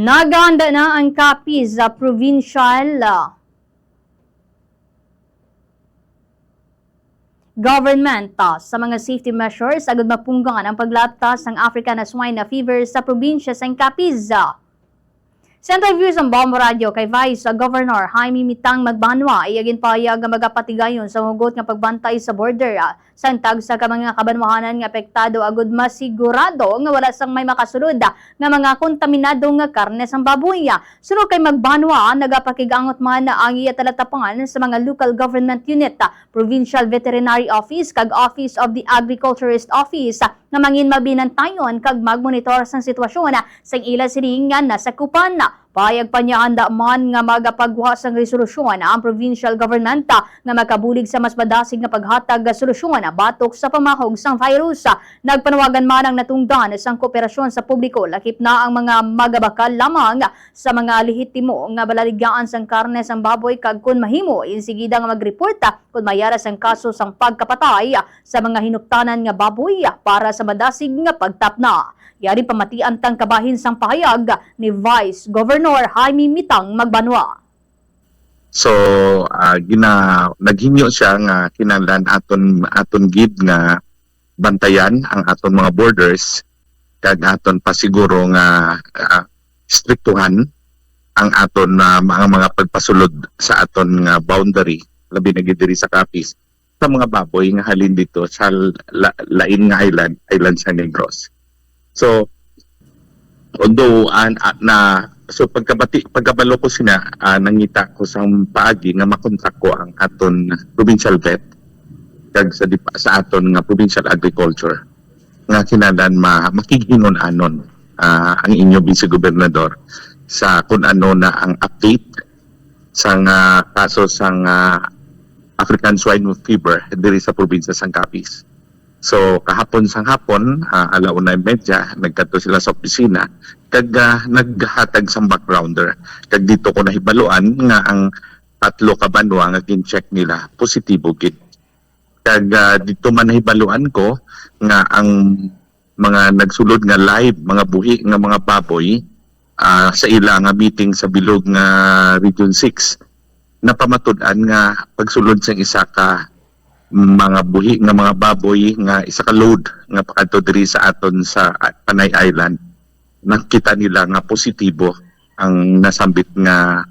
Nagahanda na ang Capiz sa provincial government sa mga safety measures agad mapunggan ang paglatas ng African swine fever sa probinsya sa Capiz. Central Views ang Bombo Radio kay Vice Governor Jaime Mitang Magbanwa iyagin payag nga magapatigayon sa hugot nga pagbantay sa border sa intag sa mga kabanwahanan nga apektado agud masigurado nga wala sang may makasulod nga mga kontaminado nga karne sang baboy. Sunod kay Magbanwa nagapakigangot man ang iya talatapangan sa mga local government unit, Provincial Veterinary Office kag Office of the Agriculturist Office nga mangin mabinantayon kag magmonitor sang sitwasyon sa ila siningan na sakupan. Payag pa niya handa man nga magapagwa sang resolusyon ang provincial government nga makabulig sa mas madasig nga paghatag solusyon batok sa pamahog sang virus. Nagpanawagan man ang natungdan sang kooperasyon sa publiko lakip na ang mga magabakal lamang sa mga lehitimo nga balaligaan sang karne sang baboy kag kun mahimo insigida nga magreporta kun mayara sang kaso sang pagkapatay sa mga hinuptanan nga baboy para sa madasig nga pagtapna. Yari pamatian tang kabahin sang pahayag ni Vice Governor Jaime Mitang Magbanwa. So naghinyo siya nga kinahanglan aton gid nga bantayan ang aton mga borders kag aton pasiguro nga striktuhan ang aton mga pagpasulod sa aton nga boundary labi na gid diri sa Capiz sa mga baboy nga halin dito sa lain nga island sa Negros. So although pagkabalo ko sina nangita ko sa paagi nga makontak ko ang aton provincial vet kag sa aton nga provincial agriculture nga kinahanglan makighinon-anon ang inyo Vice Gobernador sa kun ano na ang update sa kaso sang African swine fever diri sa probinsya sang Capiz. So kahapon sang hapon, 1:30 nagkadto sila sa opisina kag naghatag sang backgrounder. Kag dito ko nahibaluan nga ang 3 ka banwa nga gin-check nila positibo gid. Kag dito man nahibaluan ko nga ang mga nagsulod nga live mga buhi nga mga baboy sa ila nga meeting sa bilog nga Region 6 napamatud-an nga pagsulod sang isa ka mga buhi nga mga baboy nga isa ka load nga pakadto diri sa aton sa Panay Island nakita nila nga positibo ang nasambit nga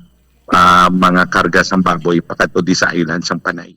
mga karga sang baboy pakadto di sa island sang Panay.